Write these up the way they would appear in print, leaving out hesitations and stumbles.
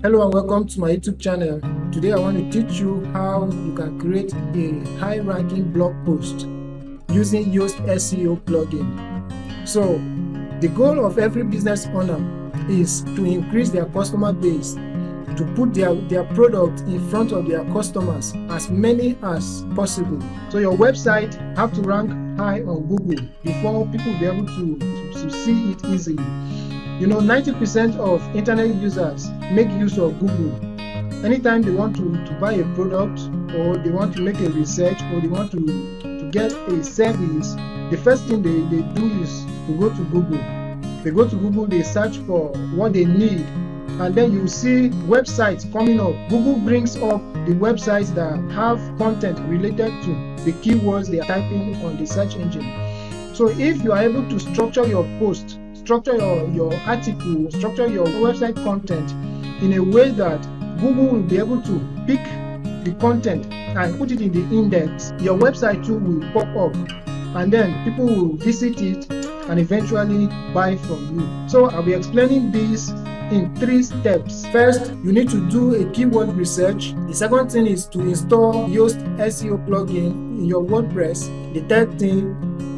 Hello and welcome to my YouTube channel. Today I want to teach you how you can create a high-ranking blog post using Yoast SEO plugin. So the goal of every business owner is to increase their customer base, to put their product in front of their customers, as many as possible. So your website have to rank high on Google before people will be able to see it easily. 90% of internet users make use of Google. Anytime they want to buy a product, or they want to make a research, or they want to get a service, the first thing they do is to go to Google. They go to Google, they search for what they need, and then you see websites coming up. Google brings up the websites that have content related to the keywords they are typing on the search engine. So if you are able to structure your post, structure your article, structure your website content in a way that Google will be able to pick the content and put it in the index, your website too will pop up, and then people will visit it and eventually buy from you. So I'll be explaining this in 3 steps. First, you need to do a keyword research. The second thing is to install Yoast SEO plugin in your WordPress. The third thing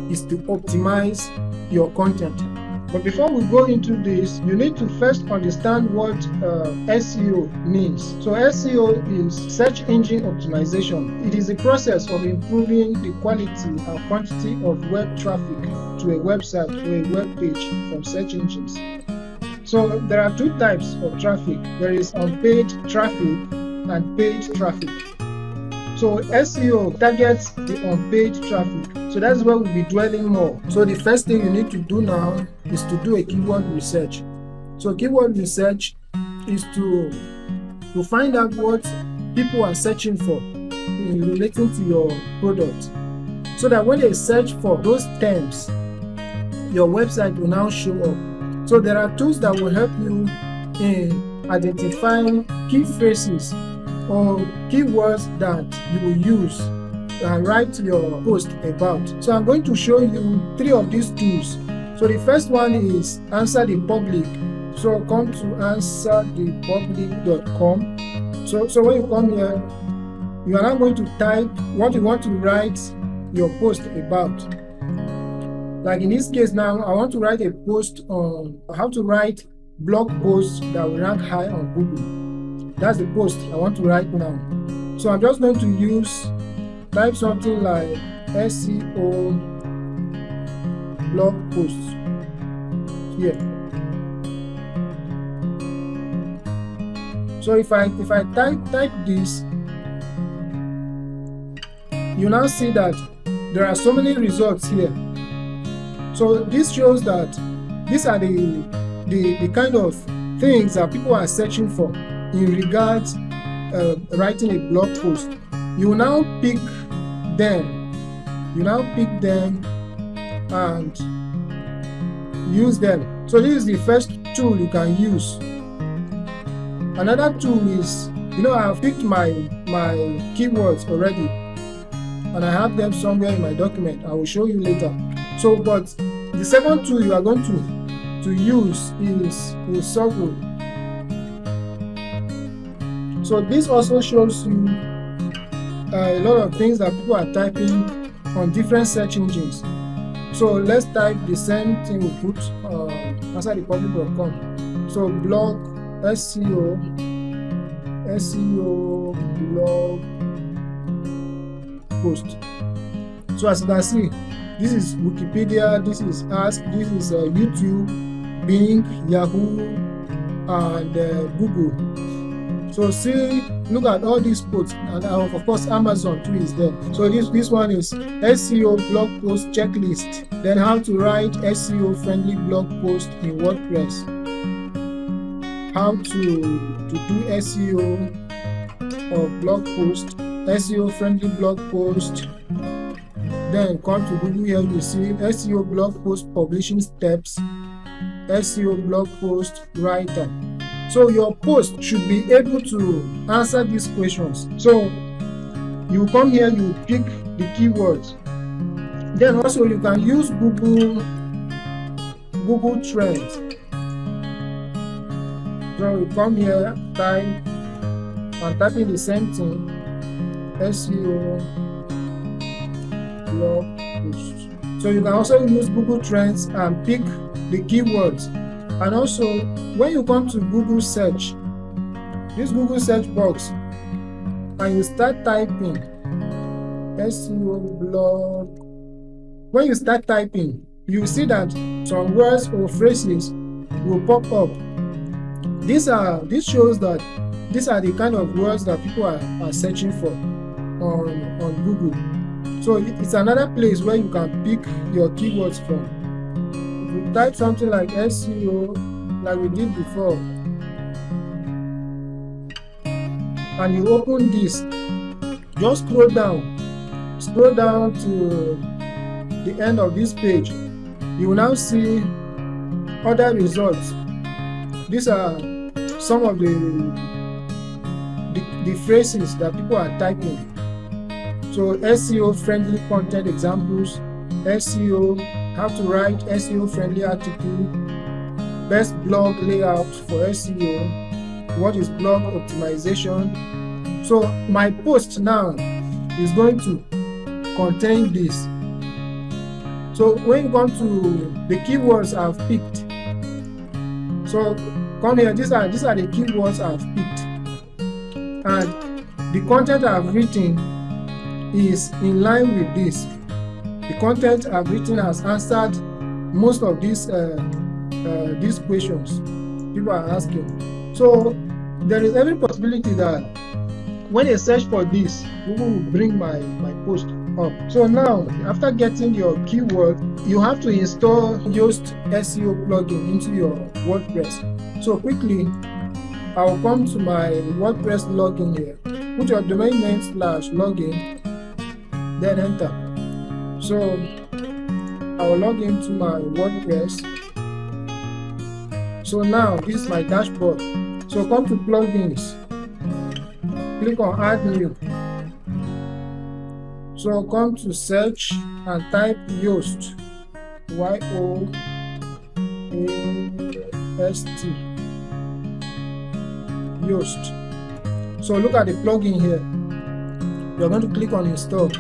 is to optimize your content. But before we go into this, you need to first understand what SEO means. So SEO is search engine optimization. It is a process of improving the quality and quantity of web traffic to a website or a web page from search engines. So there are 2 types of traffic. There is unpaid traffic and paid traffic. So SEO targets the unpaid traffic. So that's where we'll be dwelling more. So the first thing you need to do now is to do a keyword research. So keyword research is to find out what people are searching for in relating to your product, so that when they search for those terms, your website will now show up. So there are tools that will help you in identifying key phrases or keywords that you will use and write your post about. So I'm going to show you 3 of these tools. So the first one is Answer the Public. So come to answerthepublic.com. So when you come here, you are now going to type what you want to write your post about. Like in this case now, I want to write a post on how to write blog posts that will rank high on Google. That's the post I want to write now. So I'm just going to type something like SEO blog posts here. So if I type this, you now see that there are so many results here. So this shows that these are the kind of things that people are searching for in regards writing a blog post. You now pick them. And use them. So this is the first tool you can use. Another tool is, I have picked my keywords already, and I have them somewhere in my document. I will show you later. So, but the second tool you are going to use is Subheader. So this also shows you a lot of things that people are typing on different search engines. So let's type the same thing we put answerthepublic.com. So blog SEO blog post. So as you can see, this is Wikipedia, this is Ask, this is YouTube, Bing, Yahoo, and Google. So look at all these posts, and of course Amazon too is there. So this one is SEO blog post checklist. Then how to write SEO friendly blog post in WordPress. How to do SEO of blog post, SEO friendly blog post. Then come to Google. Here you see SEO blog post publishing steps, SEO blog post writer. So your post should be able to answer these questions. So you come here, you pick the keywords. Then also you can use Google Trends. So we come here, type, and typing the same thing, SEO blog post. So you can also use Google Trends and pick the keywords. And also, when you come to Google search, this Google search box, and you start typing SEO blog, when you start typing, you see that some words or phrases will pop up. This shows that these are the kind of words that people are searching for on Google. So it's another place where you can pick your keywords from. If you type something like SEO, like we did before, and you open this, just scroll down to the end of this page. You will now see other results. These are some of the phrases that people are typing. So SEO friendly content examples, SEO, how to write SEO friendly article, best blog layout for SEO, what is blog optimization. So my post now is going to contain this. So when you come to the keywords I've picked, so come here, these are the keywords I've picked, and the content I've written is in line with this. The content I've written has answered most of these questions people are asking. So there is every possibility that when I search for this, Google will bring my post up. So now, after getting your keyword, you have to install Yoast SEO plugin into your WordPress. So quickly, I'll come to my WordPress login here. Put your domain name /login, then enter. So I will log into my WordPress. So now this is my dashboard. So come to plugins, click on add new. So come to search and type Yoast, Y-O-A-S-T, Yoast. So look at the plugin here. You're going to click on install.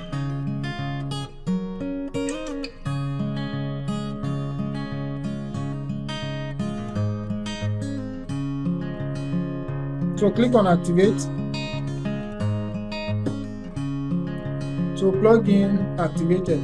So click on activate. So plugin activated.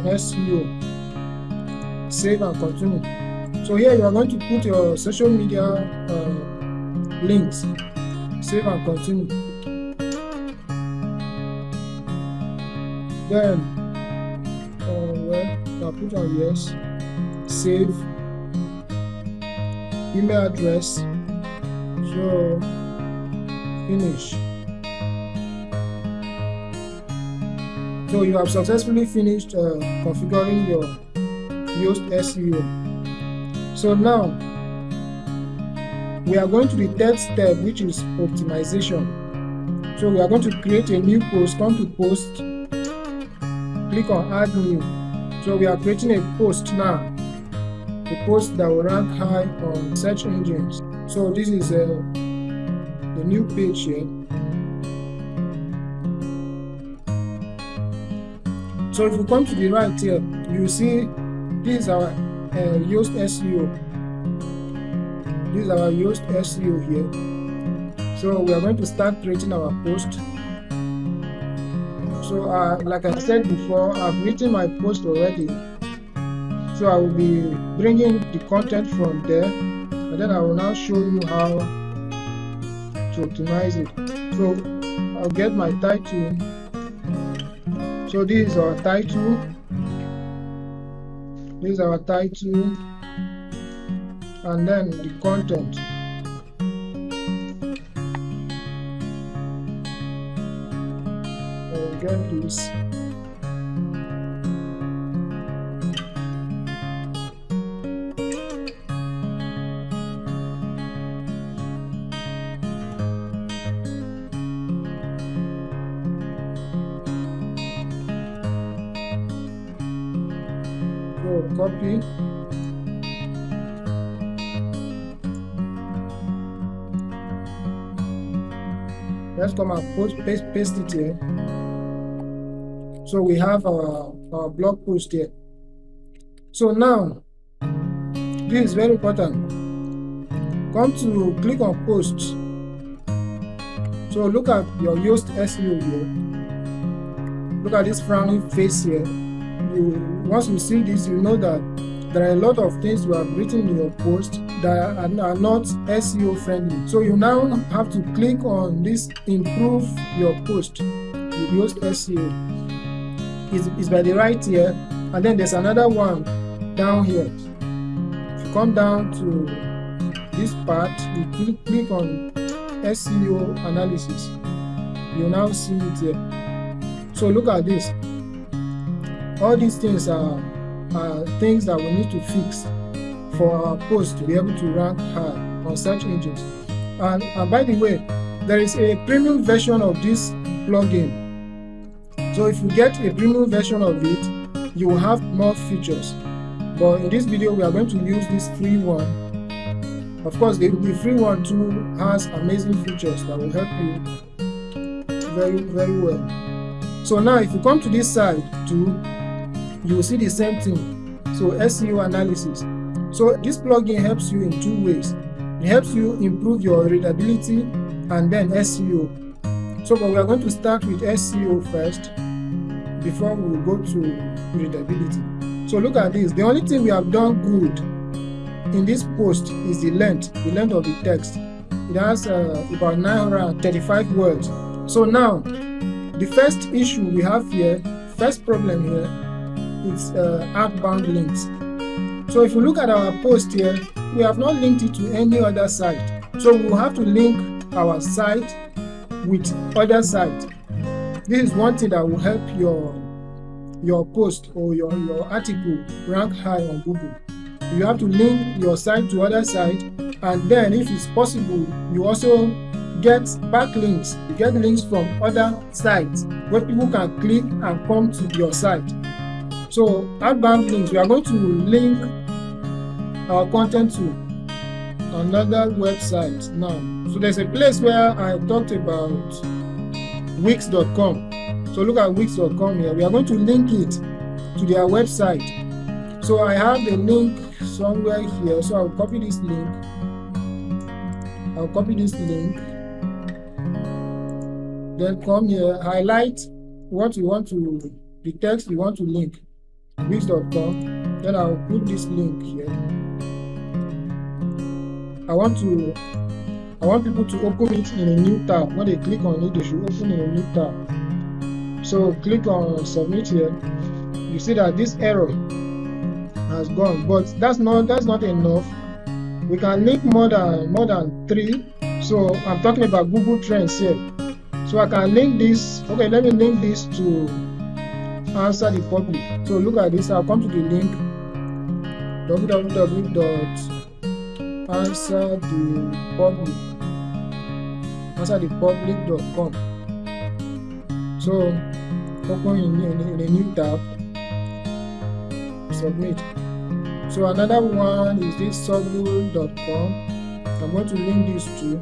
SEO, save and continue. So here you are going to put your social media links, save and continue. Then I'll put on yes, save, email address, so finish. So you have successfully finished configuring your Yoast SEO. So now we are going to the third step, which is optimization. So we are going to create a new post. Come to post, click on add new. So we are creating a post now, a post that will rank high on search engines. So this is the new page here. So if you come to the right here, you see this is our Yoast SEO. This is our Yoast SEO here. So we are going to start creating our post. So like I said before, I've written my post already. So I will be bringing the content from there, and then I will now show you how to optimize it. So I'll get my title. So this is our title. This is our title, and then the content. I will get this. So copy. Let's come and paste it here. So we have our blog post here. So now, this is very important. Come to click on posts. So look at your Yoast SEO here. Look at this frowning face here. Once you see this, you know that there are a lot of things you have written in your post that are not SEO friendly. So you now have to click on this improve your post with Yoast SEO. It's by the right here, and then there's another one down here. If you come down to this part, you click on SEO Analysis. You now see it here. So look at this. All these things are things that we need to fix for our post to be able to rank high on search engines. And by the way, there is a premium version of this plugin. So if you get a premium version of it, you will have more features. But in this video, we are going to use this free one. Of course, the free one too has amazing features that will help you very, very well. So now if you come to this side too, you will see the same thing. So SEO Analysis. So this plugin helps you in two ways. It helps you improve your readability and then SEO. So but we are going to start with SEO first before we go to readability. So look at this. The only thing we have done good in this post is the length of the text. It has about 935 words. So now the first issue we have here, first problem here, is outbound links. So if you look at our post here, we have not linked it to any other site. So we will have to link our site with other sites. This is one thing that will help your post or your article rank high on Google. You have to link your site to other sites, and then if it's possible, you also get backlinks. You get links from other sites where people can click and come to your site. So outbound links, we are going to link our content to another website now. So there's a place where I talked about Wix.com. So look at Wix.com here. We are going to link it to their website. So I have the link somewhere here. So I'll copy this link. Then come here, highlight what you want to, the text you want to link. Wix.com. Then I'll put this link here. I want people to open it in a new tab. When they click on it, they should open in a new tab. So click on submit here. You see that this error has gone, but that's not enough. We can link more than 3. So I'm talking about Google Trends here. So I can link this. Okay, let me link this to Answer the Public. So look at this. I'll come to the link answerthepublic.com. So open in a new tab, submit. So another one is this subheader.com. I'm going to link these two.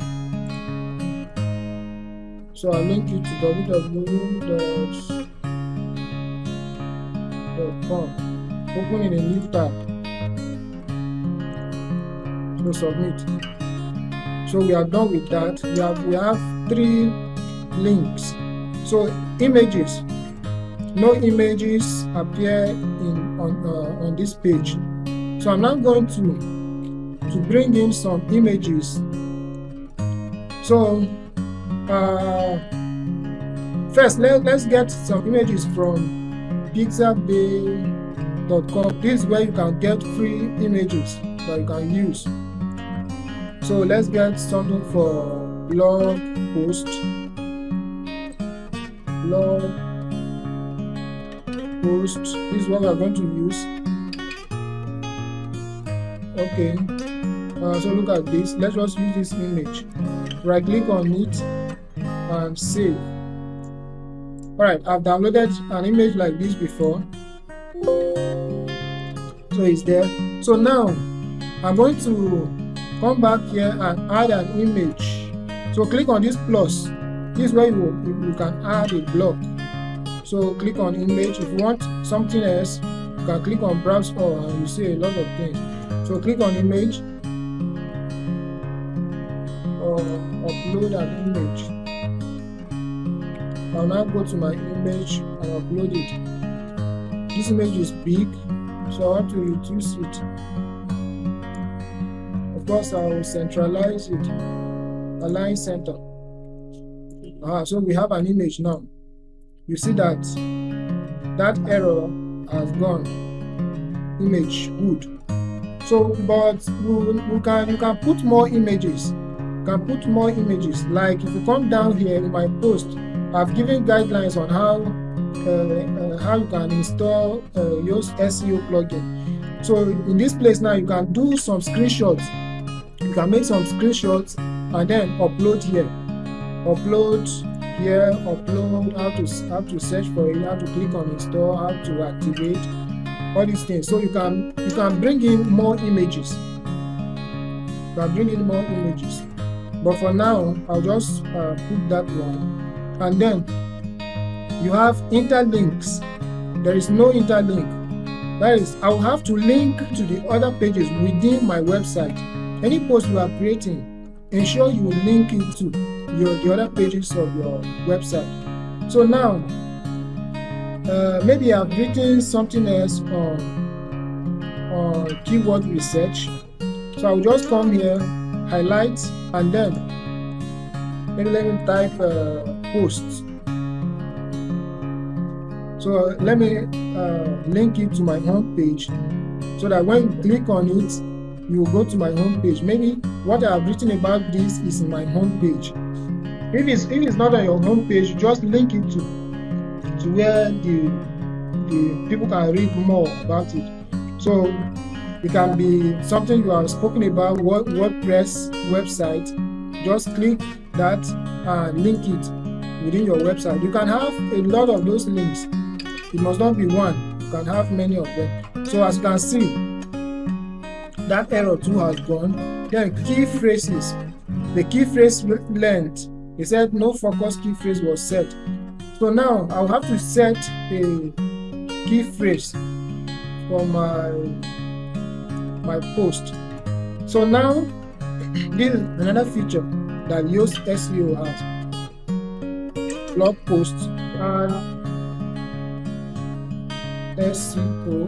So I'll link it to www.com. Open in a new tab. So submit. So we are done with that. We have 3 links. So images. No images appear on this page. So I'm now going to bring in some images. So first let's get some images from pixabay.com. This is where you can get free images that you can use. So let's get something for blog post. Blog post. This is what we are going to use. Okay. So look at this. Let's just use this image. Right click on it and save. Alright, I've downloaded an image like this before. So it's there. So now I'm going to come back here and add an image. So click on this plus. This is where you can add a block. So click on image. If you want something else, you can click on browse all and you see a lot of things. So click on image or upload an image. I'll now go to my image and upload it. This image is big, so I want to reduce it. Of course, I will centralize it. Align center. So we have an image now. You see that error has gone. Image good. So, but you can put more images. You can put more images. Like if you come down here in my post, I've given guidelines on how you can install Yoast SEO plugin. So in this place now, you can do some screenshots. You can make some screenshots and then upload here. Upload here. Upload. How to search for it. How to click on install. How to activate. All these things. So you can bring in more images. You can bring in more images. But for now, I'll just put that one. And then you have interlinks. There is no interlink. That is, I will have to link to the other pages within my website. Any post you are creating, ensure you link it to the other pages of your website. So now, maybe I've written something else on keyword research. So I will just come here, highlight, and then maybe let me type posts. So let me link it to my home page, so that when you click on it, you will go to my home page. Maybe what I have written about this is in my home page. If it's not on your home page, just link it to where the people can read more about it. So it can be something you have spoken about, WordPress website. Just click that and link it within your website. You can have a lot of those links. It must not be one. You can have many of them. So as you can see, that error too has gone. Then key phrases. The key phrase length. It said no focus key phrase was set. So now I'll have to set a key phrase for my post. So now this is another feature that Yoast SEO has. Blog posts and SEO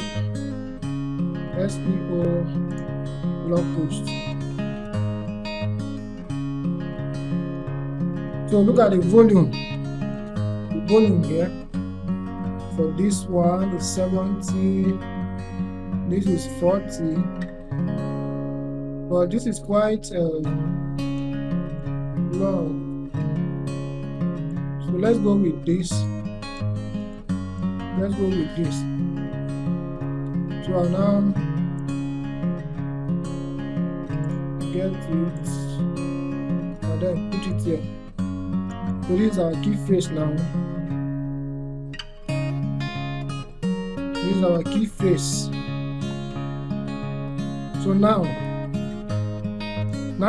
blog posts. So look at the volume. The volume here for this one is 70. This is 40. But this is quite long. So let's go with this. Let's go with this. So I'll now get it and then put it here. So this is our key phrase now. This is our key phrase. So now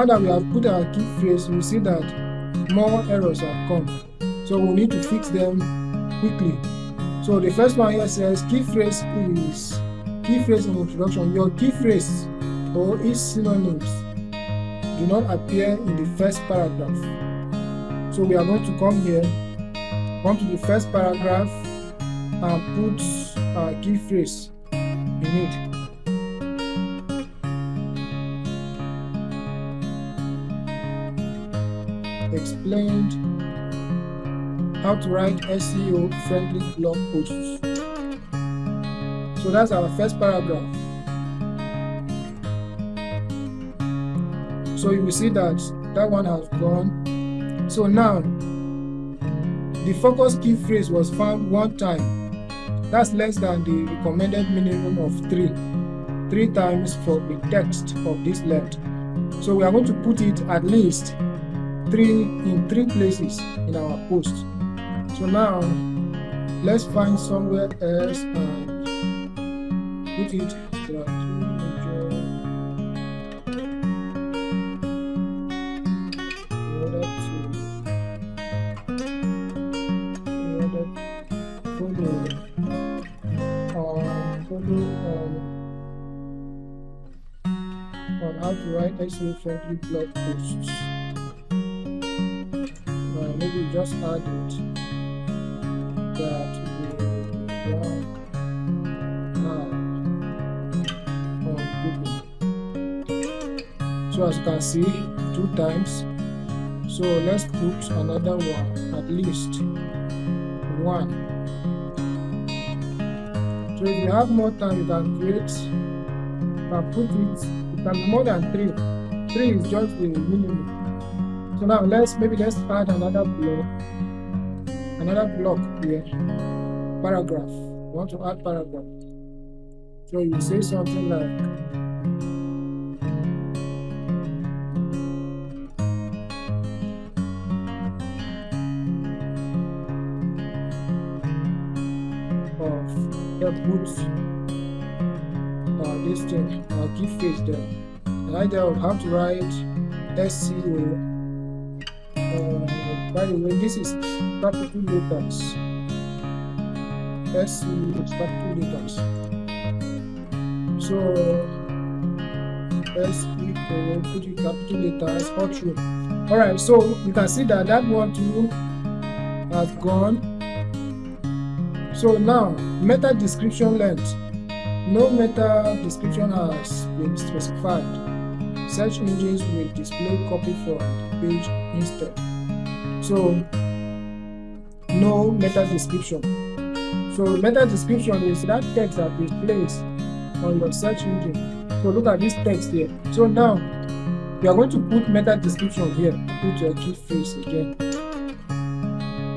that we have put our key phrase, we see that more errors have come. So we need to fix them quickly. So the first one here says key phrase is key phrase in introduction. Your key phrase or its synonyms do not appear in the first paragraph. So we are going to come here, come to the first paragraph and put our key phrase in it. Explained how to write SEO friendly blog posts. So that's our first paragraph. So you will see that that one has gone. So now the focus key phrase was found one time. That's less than the recommended minimum of three times for the text of this length. So we are going to put it at least in three places in our post. So now let's find somewhere else and put it there. On how to write SEO friendly blog posts. Maybe just add it that we rank on Google. So as you can see, 2 times. So let's put another one, at least 1. So if you have more time, you can create and put it. It can be more than 3. 3 is just the minimum. So now let's add another block here. Paragraph. We want to add paragraph. So you say something like put this thing, key phrase there. An idea of how to write SEO. By the way, this is capital letters. SEO is capital letters. So SEO, put it capital letters, all true. Alright, so you can see that one too has gone. So now, meta description length. No meta description has been specified. Search engines will display copy from the page instead. So, no meta description. So, meta description is that text that is placed on your search engine. So, look at this text here. So, now you are going to put meta description here. Put your key phrase again.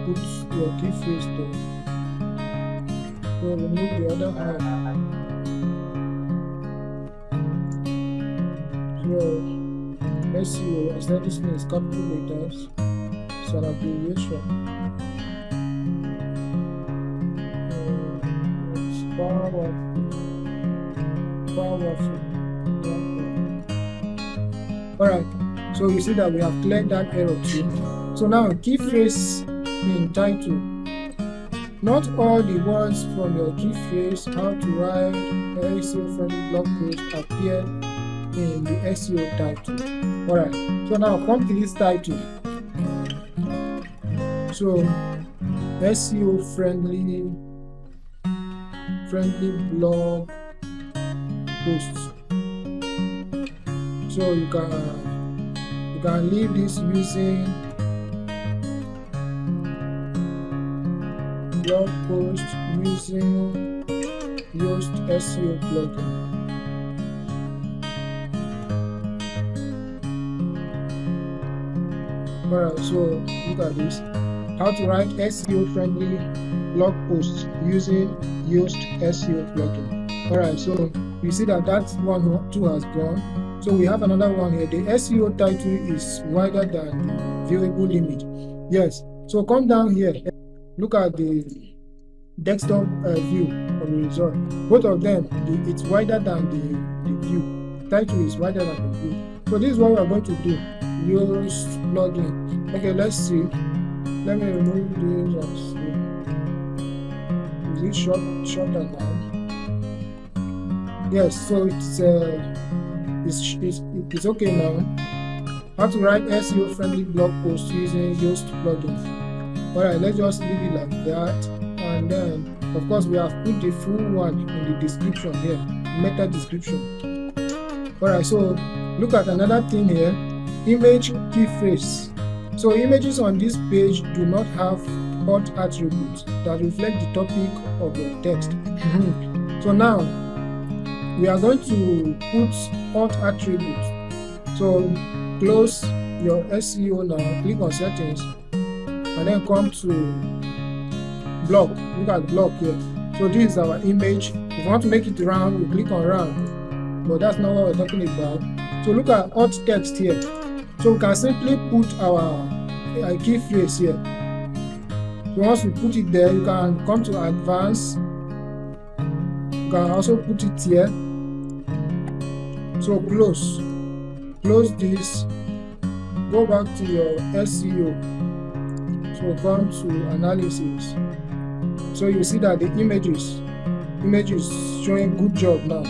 Put your key phrase there. So, remove the other hand. So, SEO, as this is capital letters, it's an abbreviation. It's powerful. Alright, so you see that we have cleared that error too. So now, key phrase in title. Not all the words from your key phrase, how to write SEO friendly blog post, appear in the SEO title. Alright, so now come to this title. So SEO friendly blog posts. So you can leave this using blog post using Yoast SEO plugin. Alright, so look at this. How to write SEO friendly blog posts using Yoast SEO plugin. Alright, so you see that one too has gone. So we have another one here. The SEO title is wider than the viewable limit. Yes. So come down here. Look at the desktop view of the result. Both of them, it's wider than the view. Title is wider than the view. So this is what we are going to do. Yoast plugin. Okay, let's see. Let me remove this and see. Is it shorter now? Yes. So it's okay now. How to write SEO friendly blog posts using Yoast plugin. Alright, let's just leave it like that, and then of course we have put the full one in the description here, meta description. Alright, so look at another thing here, image key phrase. So images on this page do not have hot attributes that reflect the topic of your text. So now we are going to put alt attributes. So close your SEO now, click on settings, and then come to block. Look at block here. So this is our image. If you want to make it round, we click on round, but that's not what we're talking about. So look at alt text here. So we can simply put our key phrase here. So once we put it there, you can come to advanced. You can also put it here. So close this, go back to your SEO. So come to analysis. So you see that the image is showing good job now.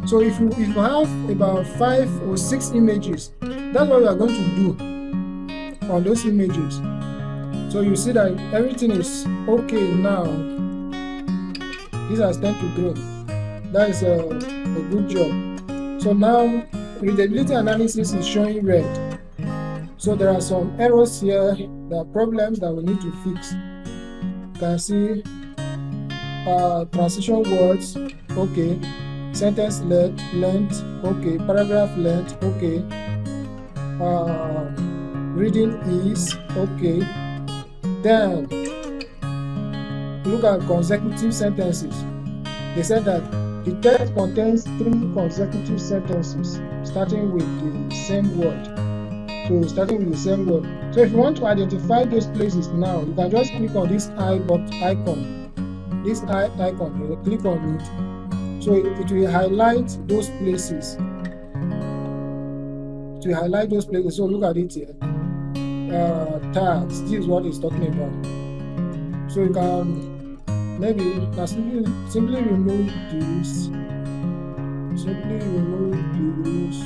So if you have about 5 or 6 images, that's what we are going to do on those images. So you see that everything is okay now. This has turned to green. That is a good job. So now readability analysis is showing red. So there are some errors here. There are problems that we need to fix. You can see transition words, okay. Sentence length, okay. Paragraph length, okay. Reading ease, okay. Then look at consecutive sentences. They said that the text contains 3 consecutive sentences starting with the same word. So starting with the same word. So if you want to identify those places now, you can just click on this icon. This icon here, click on it. So it will highlight those places. It will highlight those places. So look at it here. Tags. This is what it's talking about. So you can maybe simply remove this. Simply remove this.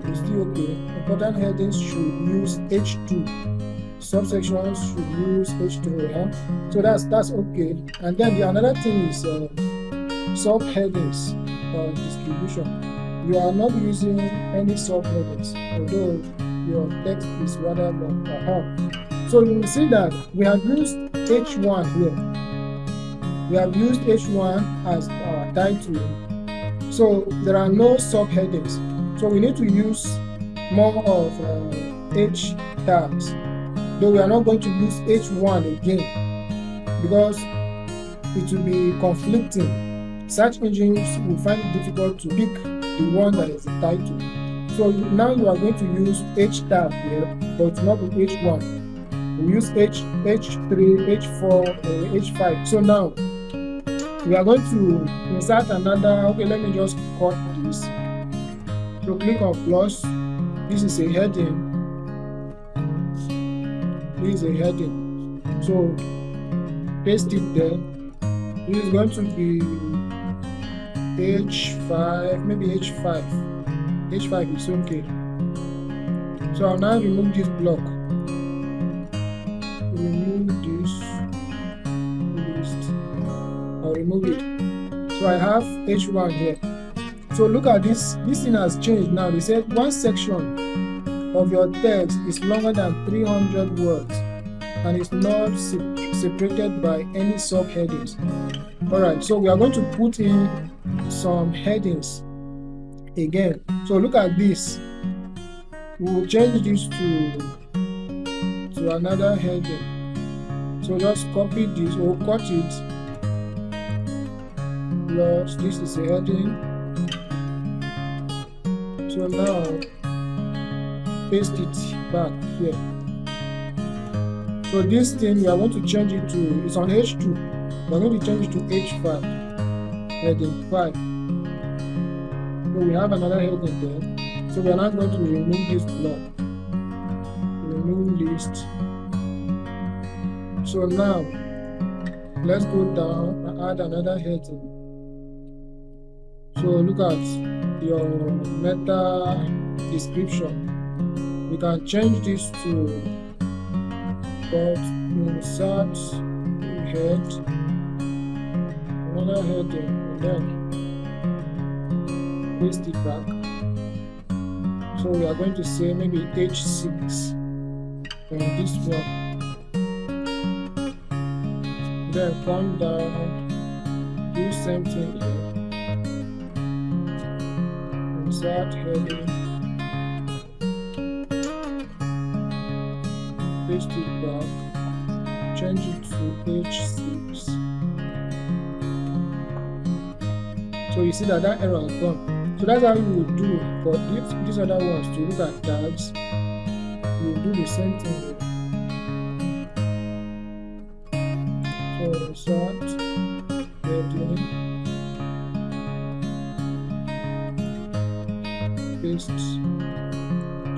It's still okay. Important headings should use H2. Subsections should use H2. Yeah? So that's okay. And then the another thing is subheadings distribution. You are not using any subheadings, although your text is rather long. So you will see that we have used H1 here. We have used H1 as our title. So there are no subheadings. So we need to use more of H tags. Though we are not going to use H1 again because it will be conflicting. Search engines will find it difficult to pick the one that is the title. So now you are going to use H tag here, but not with H1. We use H3, H4, or H5. So now we are going to insert another. Okay, let me just cut this. So click on plus. This is a heading. This is a heading. So paste it there. This is going to be H5, maybe H5. H5 is okay. So I'll now remove this block. Remove this list. I'll remove it. So I have H1 here. So look at this. This thing has changed now. They said one section of your text is longer than 300 words and is not separated by any subheadings. Alright, so we are going to put in some headings again. So look at this. We will change this to another heading. So just copy this or cut it. Plus this is a heading. So now paste it back here. So this thing we are going to change it to, it's on H2. We are going to change it to H5. Heading 5. So we have another heading there. So we are not going to remove this block. Remove list. So now let's go down and add another heading. So look at your meta description. We can change this to insert head, another heading, and then paste it back. So we are going to say maybe H6 on this one. Then come down do same thing here. Insert heading, paste it back, change it to H6. So you see that error is gone. So that's how you would do for these other ones. To look at tags, you will do the same thing here. So insert heading, paste,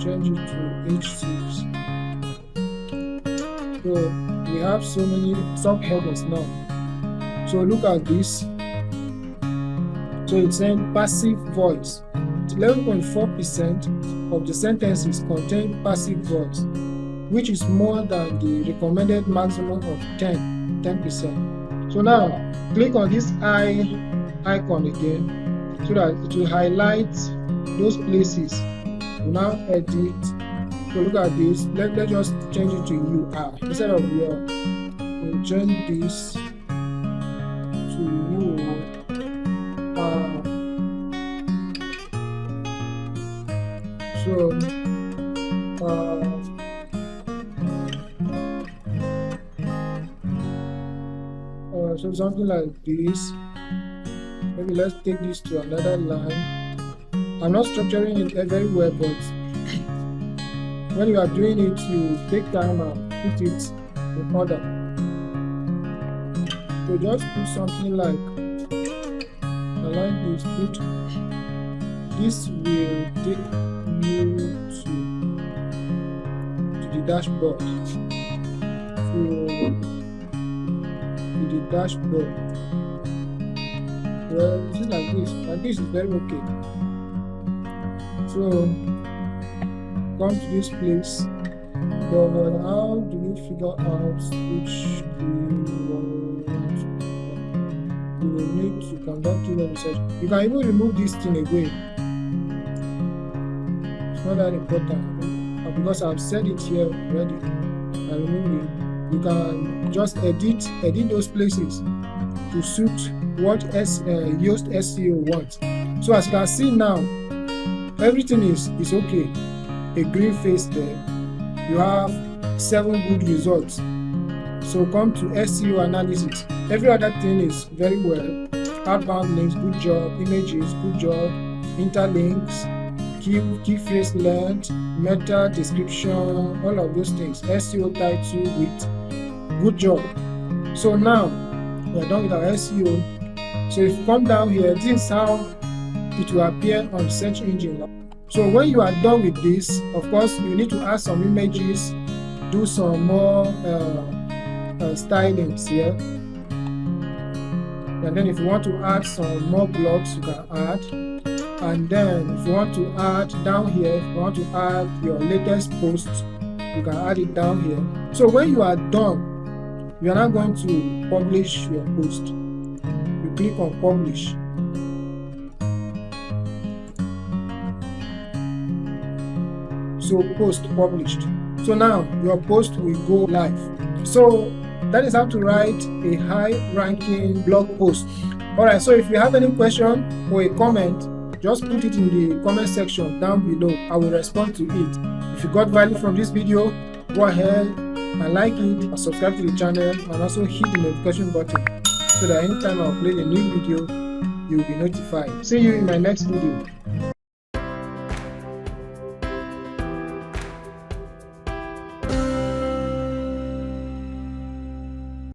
change it to H6. So we have so many subheadings now. So look at this. So it's saying passive voice. 11.4% of the sentences contain passive voice, which is more than the recommended maximum of 10%. So now click on this eye icon again so that it will highlight those places. You now edit. So look at this. Let's just change it to you are instead of your. We'll change this to you are. So something like this. Maybe let's take this to another line. I'm not structuring it very well, but when you are doing it, you take time and put it in order. So just put something like this. Put this will take you to the dashboard. To the dashboard. Well, this is like this. Like this is very okay. So come to this place. But how do you figure out which you will need to conduct your research? You can even remove this thing away. It's not that important because I've said it here already. I remove it. You can just edit those places to suit what Yoast SEO wants. So as you can see now, everything is okay. A green face there. You have 7 good results. So come to SEO analysis. Every other thing is very well. Outbound links, good job. Images, good job. Interlinks, key phrase length, meta description, all of those things. SEO title with good job. So now we are done with our SEO. So if you come down here, this is how it will appear on search engine. So when you are done with this, of course, you need to add some images, do some more stylings here. And then if you want to add some more blocks, you can add. And then if you want to add down here, if you want to add your latest post, you can add it down here. So when you are done, you are now going to publish your post. You click on publish. So post published. So now your post will go live. So that is how to write a high ranking blog post. Alright, so if you have any question or a comment, just put it in the comment section down below. I will respond to it. If you got value from this video, go ahead and like it and subscribe to the channel, and also hit the notification button so that anytime I upload a new video, you will be notified. See you in my next video.